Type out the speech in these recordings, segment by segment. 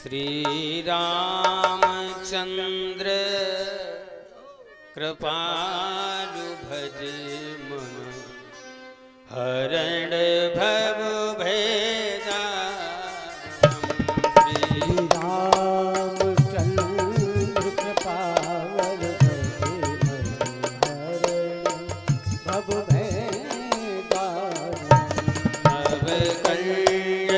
श्री रामचंद्र कृपालु भज मन हरण भव भेदा। श्री रामचंद्र कृपालु भज मन हरण भव भेदा। नव कंजलोचन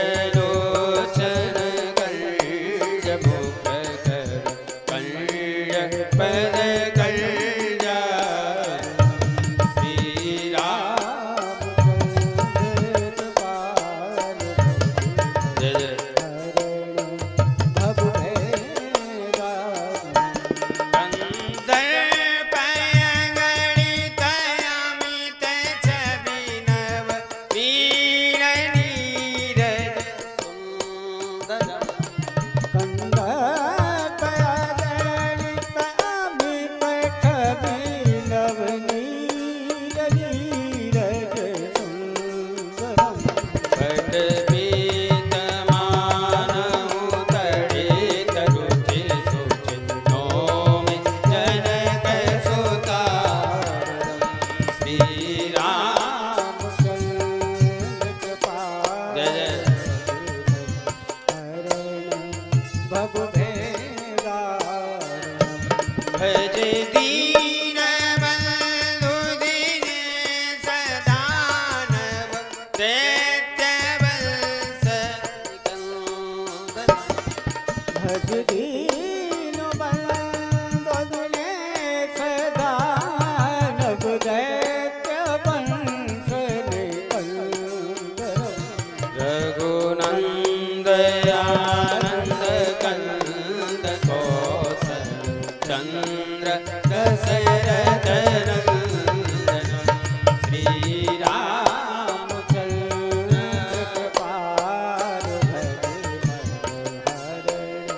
कंज मुख कर कंज पद कंजा। श्री रामचंद्र कृपालु जय भव भेदा। कंदर पयंगणित अमित छवि नव वीर नीरज सुंदर। कंद पयंगणित अमित छवि नव नीरज सुंदरम। पट पीत मानहु तड़ित रुचि सुचि नौमि जनक सुता। श्री राम रामचंद्र कृपालु जय भव भेदा। भज दीन बंधु दीनेश दानव दैत्य वंश सिकंदर। भज दीन बंधु दिनेश दानव दैत्य वंश निकंदर। रघुनंद आनंद कंद कौशल चंद्र दशरथ नंदन। श्री रामचंद्र कृपालु भज मन हरण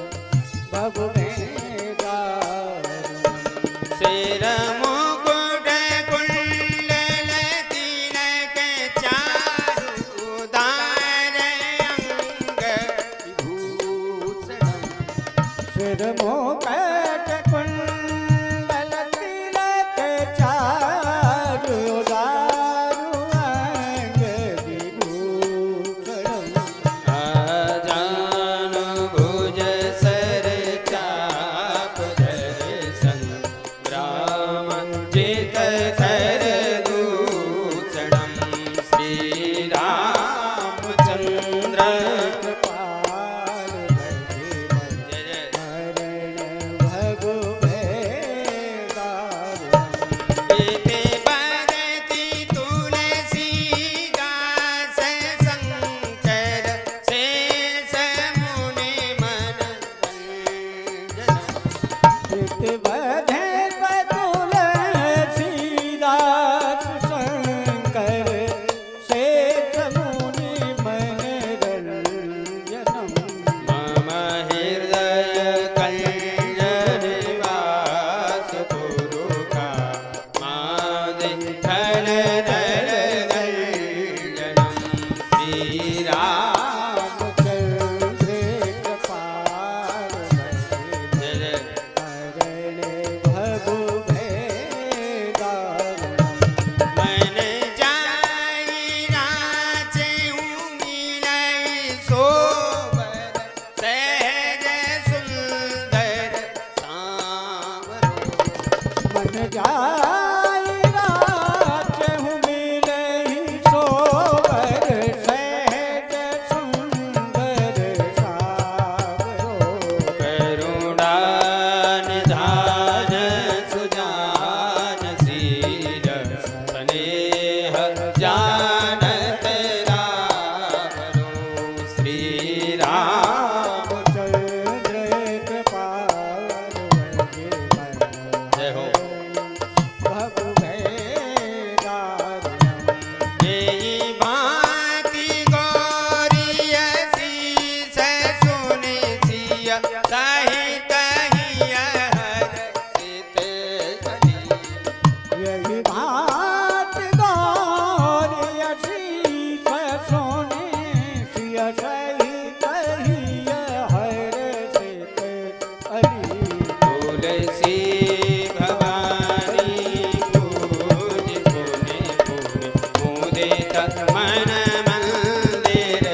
मन मंदिर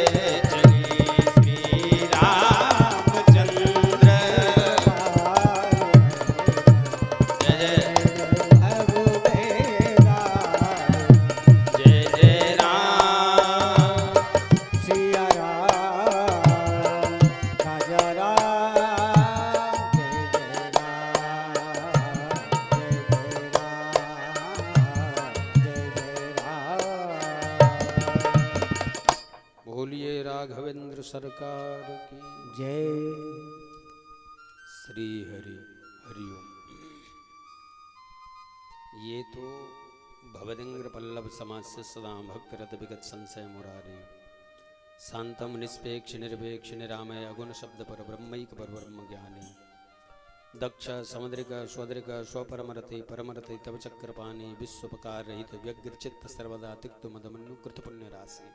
चले श्री रामचंद्र जय जय जय जय राम सिया राम राजा राम बोलिए राघवेंद्र सरकार की जय श्री हरि हरिओम। ये तो भवदिंग्र पल्लव समास्य सदा भक्त रत विगत संशय मुरारे शांतम निष्पेक्ष निरपेक्ष निरामय अगुण शब्द पर ब्रह्मैक पर ब्रह्म ज्ञानी दक्ष समुद्रिक स्वद्रिक स्वपरमरते परमरते तव चक्रपाणी विश्वपकार रहित व्यग्र चित्त सर्वदा तिक्त मदमनु कृत पुण्य राशि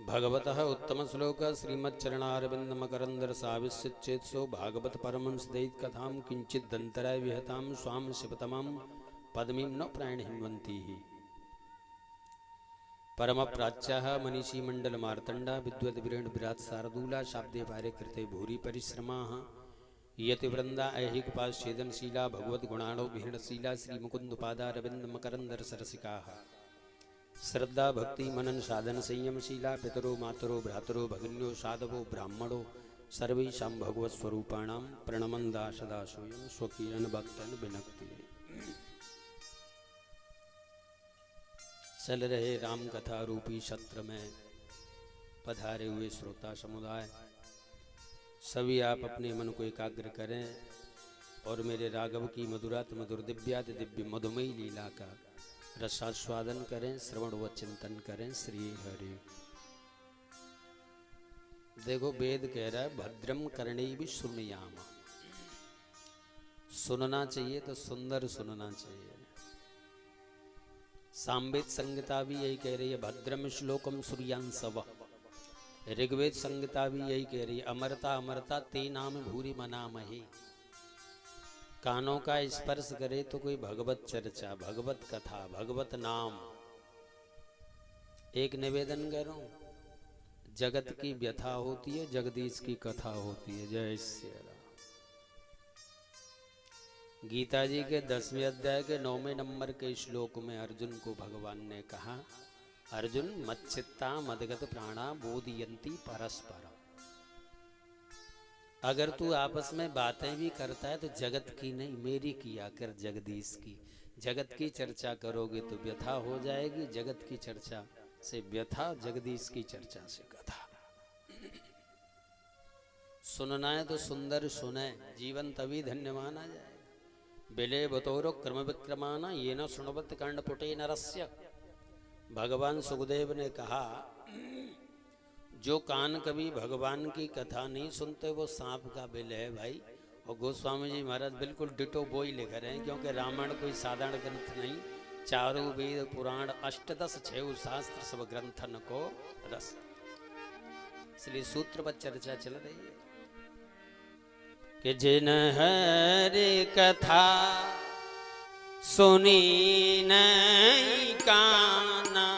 भगवतः उत्तम श्लोक श्रीमच्चरणारविंद मकरंदर साविश्चित्सो भागवत परमंस दैत कथां किंचित दंतराय विहतां स्वाम शिवतमं पद्मीं न प्रायण हिन्वन्ति परम प्राच्याः मनीषी मंडल मार्तंडा विद्वद विरेण विराट शार्दूला शाब्दे पारे कृते भूरि परिश्रमाः यति वृंदा ऐहिक पास छेदनशीला भगवत गुणाणो विहरणशीला श्री मुकुंद पादारविंद मकरंदर सरसिकाः श्रद्धा भक्ति मनन साधन संयमशीला पितरो मातरो भ्रातरो भगिन्यो साधवो ब्राह्मणो सर्वेषां भगवत स्वरूपाणां प्रणमन्दा सदा सोयं स्वकीयन भक्तन विनक्ति। चल रहे राम कथा रूपी सत्र में पधारे हुए श्रोता समुदाय, सभी आप अपने मन को एकाग्र करें और मेरे राघव की मधुरात मधुर दिव्याति दिव्य मधुमयी लीला का रसास्वादन करें, श्रवण व चिंतन करें। श्री हरि। देखो वेद कह रहा है भद्रम कर्णेभिः शृणुयाम, सुनना चाहिए तो सुंदर सुनना चाहिए। सामवेद संहिता भी यही कह रही है भद्रम श्लोकम सूर्यांसव। ऋग्वेद संहिता भी यही कह रही है अमरता अमरता ते नाम भूरि मनामहे। कानों का स्पर्श करे तो कोई भगवत चर्चा, भगवत कथा, भगवत नाम। एक निवेदन करूं, जगत की व्यथा होती है, जगदीश की कथा होती है। जय श्री राम। गीता जी के 10वें अध्याय के 9वें नंबर के श्लोक में अर्जुन को भगवान ने कहा अर्जुन मच्चित्ता मदगत प्राणा बोधयन्ति परस्पर। अगर तू आपस में बातें भी करता है तो जगत की नहीं मेरी किया कर, जगदीश की। जगत की चर्चा करोगे तो व्यथा हो जाएगी, जगत की चर्चा से व्यथा, जगदीश की चर्चा से कथा। सुनना है तो सुंदर सुने, जीवन तभी धन्य माना जाए। बिले बतौरो क्रम विक्रमाना ये न सुनवत कर्णपुटे नरस्य। भगवान सुखदेव ने कहा जो कान कभी भगवान की कथा नहीं सुनते वो सांप का बिल है भाई। और गोस्वामी जी महाराज बिल्कुल डिटो वो ही लिख रहे हैं, क्योंकि रामायण कोई साधारण ग्रंथ नहीं, चारों वेद पुराण अष्टदश 6 शास्त्र सब ग्रंथन को रस, इसलिए सूत्र पर चर्चा चल रही है कि जिन हरि कथा सुनी नहीं काना,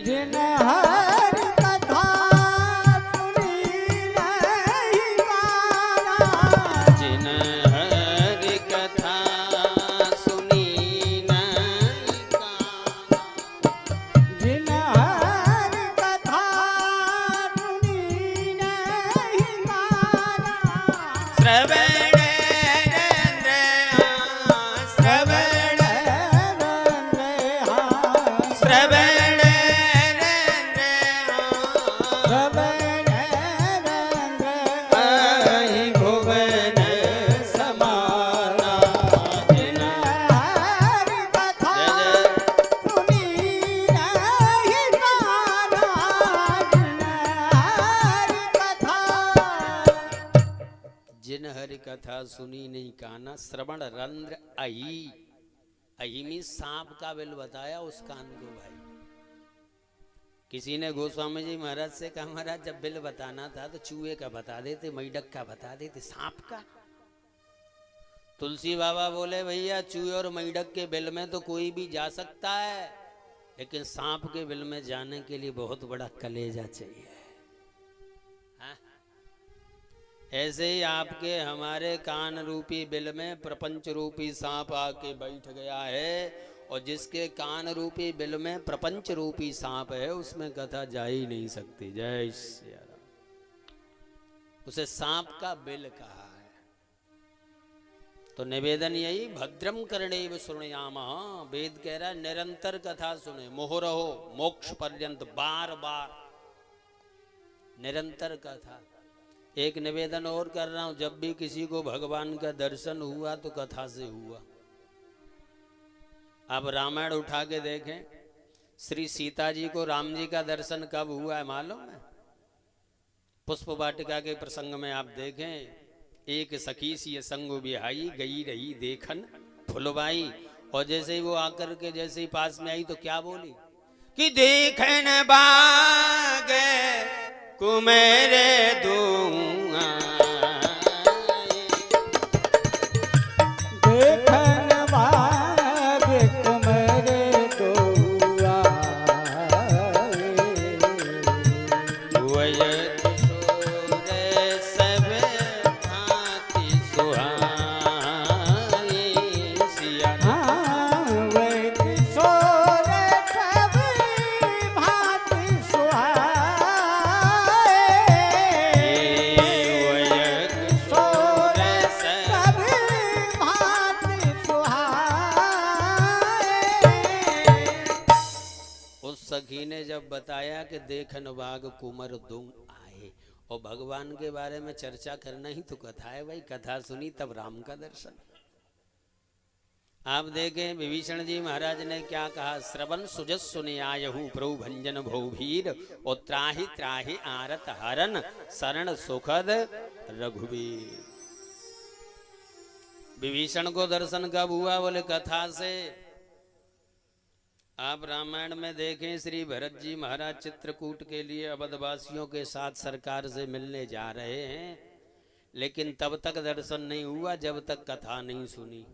जिन हरि कथा सुनी नहीं काना, जिन हरि कथा सुनी नहीं काना, जिन हरि कथा सुनी नहीं काना, श्रवण कथा सुनी नहीं काना, श्रवण रंध्र अही। अही में सांप का बिल बताया उस कान को भाई। किसी ने गोस्वामी जी महाराज से कहा महाराज जब बिल बताना था तो चूहे का बता देते, मैडक का बता देते, सांप का। तुलसी बाबा बोले भैया चूहे और मैडक के बिल में तो कोई भी जा सकता है, लेकिन सांप के बिल में जाने के लिए बहुत बड़ा कलेजा चाहिए। हाँ? ऐसे ही आपके हमारे कान रूपी बिल में प्रपंच रूपी सांप आके बैठ गया है, और जिसके कान रूपी बिल में प्रपंच रूपी सांप है उसमें कथा जा ही नहीं सकती। जय श्री राम। उसे सांप का बिल कहा है। तो निवेदन यही, भद्रम कर्णेव शृणुयामः। वेद कह रहा है निरंतर कथा सुने, मुहुरहो मोक्ष पर्यंत, बार बार निरंतर कथा। एक निवेदन और कर रहा हूं, जब भी किसी को भगवान का दर्शन हुआ तो कथा से हुआ। आप रामायण उठा के देखें, श्री सीता जी को राम जी का दर्शन कब हुआ है मालूम है? पुष्प वाटिका के प्रसंग में आप देखें, एक सखी सी संग बिहाई, गई रही देखन फुलवाई। और जैसे ही वो आकर के जैसे ही पास में आई तो क्या बोली कि देखन बागे कुमेरे दूंगा, देखन बाग कुमरे दुआ, वय किशोर सब भांति सुहाए। सिया हाँ वे किशोर सब भांति सुहाए, वय किशोर सब भांति सुहाए। उस सखी ने जब बताया कि देखन बाग कुमर दुम आए, और भगवान के बारे में चर्चा करना ही तो कथा है भाई। कथा सुनी तब राम का दर्शन। आप देखें विभीषण जी महाराज ने क्या कहा, श्रवण सुजस सुने आयहु प्रभु भंजन भौभीर, और त्राहि त्राहि आरत हरन शरण सुखद रघुवीर। विभीषण को दर्शन कब हुआ? बोले कथा से। आप रामायण में देखें, श्री भरत जी महाराज चित्रकूट के लिए अवधवासियों के साथ सरकार से मिलने जा रहे हैं, लेकिन तब तक दर्शन नहीं हुआ जब तक कथा नहीं सुनी।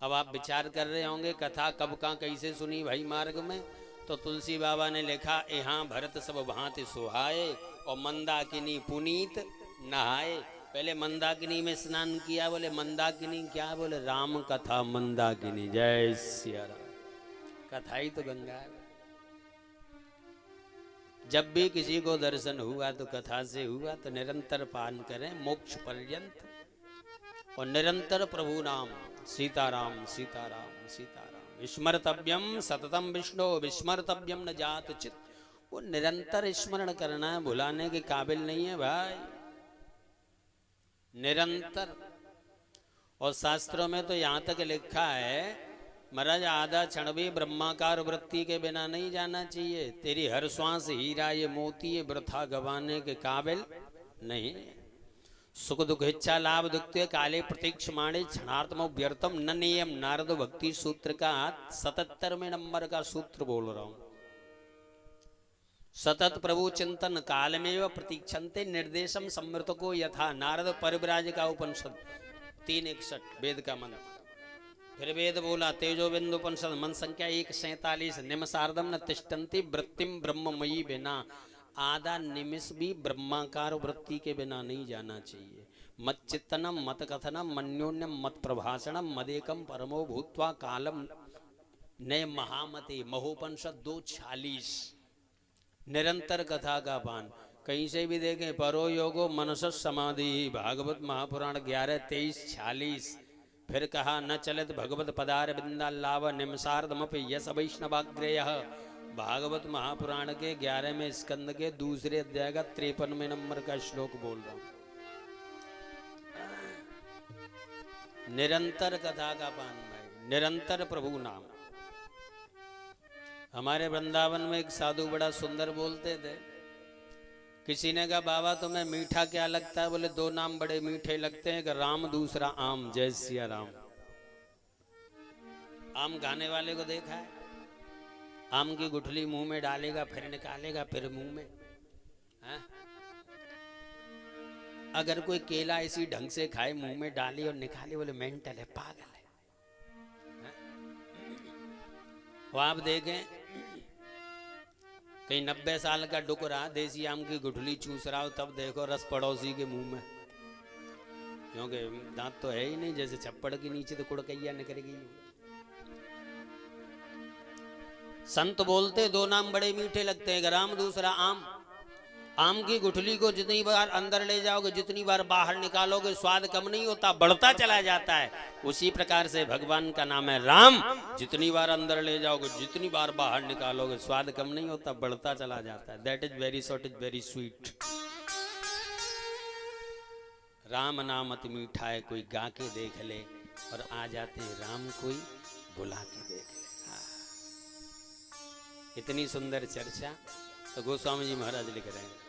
अब आप विचार कर रहे होंगे कथा कब कहाँ कैसे सुनी भाई मार्ग में? तो तुलसी बाबा ने लिखा, यहाँ भरत सब भांति सुहाए, और मंदाकिनी पुनीत नहाए। पहले मंदाकिनी में स्नान किया। बोले मंदाकिनी क्या? बोले राम कथा मंदाकिनी। जय सिया राम। कथा ही तो गंगा है। जब भी किसी को दर्शन हुआ तो कथा से हुआ। तो निरंतर पान करें मोक्ष पर्यंत, और निरंतर प्रभु नाम सीताराम सीताराम सीताराम। विस्मर्तव्यम सततम विष्णु विस्मर्तव्यम न जात चित। वो निरंतर स्मरण करना है, भुलाने के काबिल नहीं है भाई, निरंतर। और शास्त्रों में तो यहाँ तक लिखा है महाराज, आधा क्षण भी ब्रह्माकार वृत्ति के बिना नहीं जाना चाहिए। तेरी हर श्वास हीरा ये मोती ये वृथा गवाने के काबिल नहीं। सुख दुख इच्छा लाभ दुख काले प्रतीक्षमाणे क्षणार्थम व्यर्थम न नियम। नारद भक्ति सूत्र का 77वें नंबर का सूत्र बोल रहा हूं। सतत प्रभु चिंतन कालमेव प्रतीक्षन्ते निर्देशम समृतको यथा। नारद परिव्राज का उपनिषद 361 वेद का मंत्र। फिर वेद बोला तेजो बिंदु उपनिषद मन संख्या 147 निमसार्धम न तिष्ठन्ति वृत्तिम ब्रह्ममयी बिना। आधा निमिष भी ब्रह्माकार वृत्ति के बिना नहीं जाना चाहिए। मत चित्तनम मत कथनम मन्योन्यम मत प्रभाषणम मदेकम परमो भूत्वा कालम नय महामते। महोपनिषद 246। निरंतर कथा का पान। कहीं से भी देखें, परो योगो मनस समाधि। भागवत महापुराण 11:23-46। फिर कहा न चलित भगवत पदार बिंदालाव निमसार्धमपि यस वैष्णवाग्रेय। भागवत महापुराण के 11वें स्कंद के दूसरे अध्याय का 53वें नंबर का श्लोक बोल रहा हूं। निरंतर कथा का पान भाई, निरंतर प्रभु नाम। हमारे वृंदावन में एक साधु बड़ा सुंदर बोलते थे। किसी ने कहा बाबा तुम्हें मीठा क्या लगता है? बोले 2 नाम बड़े मीठे लगते हैं, कि राम दूसरा आम। जय सिया राम। आम खाने वाले को देखा है? आम की गुठली मुंह में डालेगा, फिर निकालेगा, फिर मुंह में। है? अगर कोई केला इसी ढंग से खाए, मुंह में डाले और निकाले, बोले मेंटल है, पागल है। वो आप देखें कहीं 90 साल का डुकरा देसी आम की गुठली चूस रहा हो, तब देखो रस पड़ोसी के मुंह में, क्योंकि दांत तो है ही नहीं, जैसे छप्पड़ के नीचे तो कुड़कैया निकलेगी। संत बोलते दो नाम बड़े मीठे लगते हैं, ग्राम दूसरा आम। आम की गुठली को जितनी बार अंदर ले जाओगे, जितनी बार बाहर निकालोगे, स्वाद कम नहीं होता, बढ़ता चला जाता है। उसी प्रकार से भगवान का नाम है राम, जितनी बार अंदर ले जाओगे, जितनी बार बाहर निकालोगे, स्वाद कम नहीं होता, बढ़ता चला जाता है। That is very short, is very sweet. Ram नाम अति मीठा है, कोई गा के देख ले, और आ जाते हैं राम कोई बुला के देख ले। इतनी सुंदर चर्चा तो गोस्वामी जी महाराज लिख रहे हैं।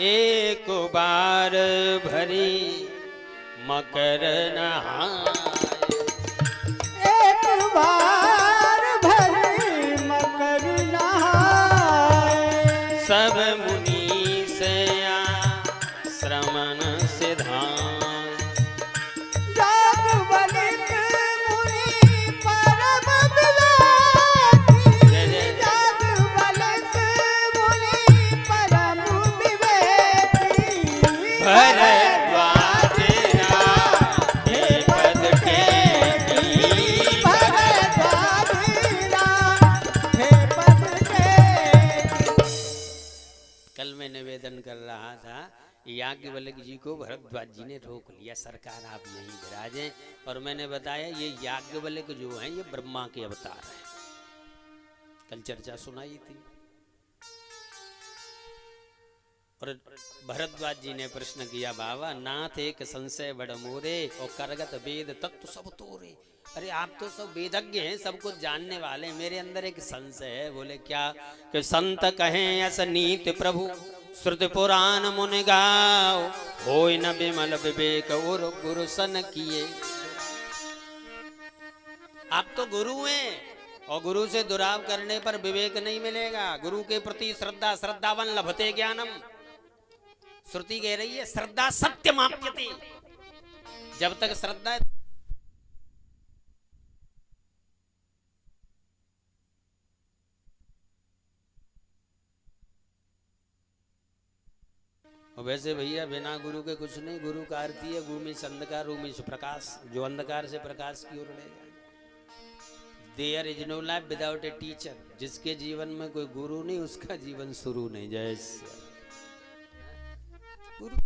एक बार भरी मकर नहाए, एक बार भरी मकर नहाए, सब मुनि से आश्रमन सिधाए, जागवलिक मुनि परम विवेकी, जागवलिक मुनि परम विवेकी, भरद्वाज हे पद टेकी, भरद्वाज हे पद टेकी। कल मैं निवेदन कर रहा था, याज्ञवल्क्य जी को भरद्वाज जी ने रोक लिया, सरकार आप यहीं विराजें, और मैंने बताया ये याज्ञवल्क्य जो हैं ये ब्रह्मा के अवतार हैं। कल चर्चा सुनाई थी, और भरद्वाज जी ने प्रश्न किया, बाबा नाथ एक संशय बड़ मोरे, और करगत वेद तत्व सब तोरे। अरे आप तो सब वेदज्ञ हैं, सब कुछ जानने वाले हैं, मेरे अंदर एक संशय है। बोले क्या? कि संत कहें अस नीति प्रभु, श्रुति पुराण मुनि गाओ, होय न विमल विवेक और गुरु सन किए। आप तो गुरु हैं, और गुरु से दुराव करने पर विवेक नहीं मिलेगा। गुरु के प्रति श्रद्धा, श्रद्धावन लभते ज्ञानम। श्रुति कह रही है श्रद्धा सत्यमाप्यते, जब तक श्रद्धा है। और वैसे भैया बिना गुरु के कुछ नहीं। गुरु का अर्थ ही है गुरु से अंधकार, रूमी से प्रकाश, जो अंधकार से प्रकाश की ओर ले जाए। There is no life without a teacher. जिसके जीवन में कोई गुरु नहीं, उसका जीवन शुरू नहीं। जय श्री गुरु।